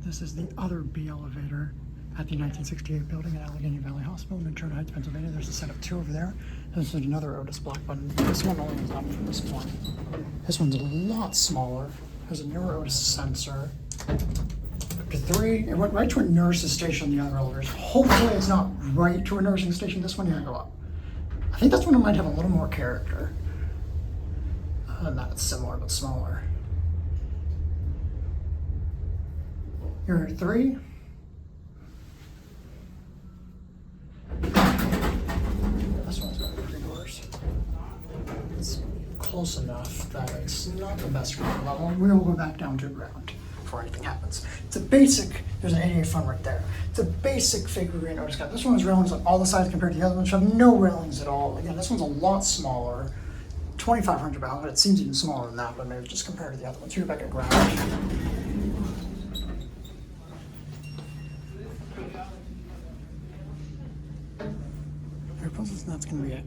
This is the other B elevator at the 1968 building at Allegheny Valley Hospital in Natrona Heights, Pennsylvania. There's a set of two over there. This is another Otis block button. This one only goes up from this point. This one's a lot smaller. There's a newer Otis sensor. Up to 3. It went right to a nurse's station, the other elevators. Hopefully it's not right to a nursing station. This one here go up. I think this one might have a little more character. Other than that, it's similar but smaller. Here are 3. This one's got 3 doors. It's close enough that it's not the best ground level. We will go back down to ground before anything happens. It's a basic, there's an 88 front right there. It's a basic fake green Otis got. This one has railings on all the sides compared to the other ones, which have no railings at all. Again, this one's a lot smaller. 2,500 pounds, but it seems even smaller than that, but maybe just compared to the other ones. Here back at ground. That's gonna be it.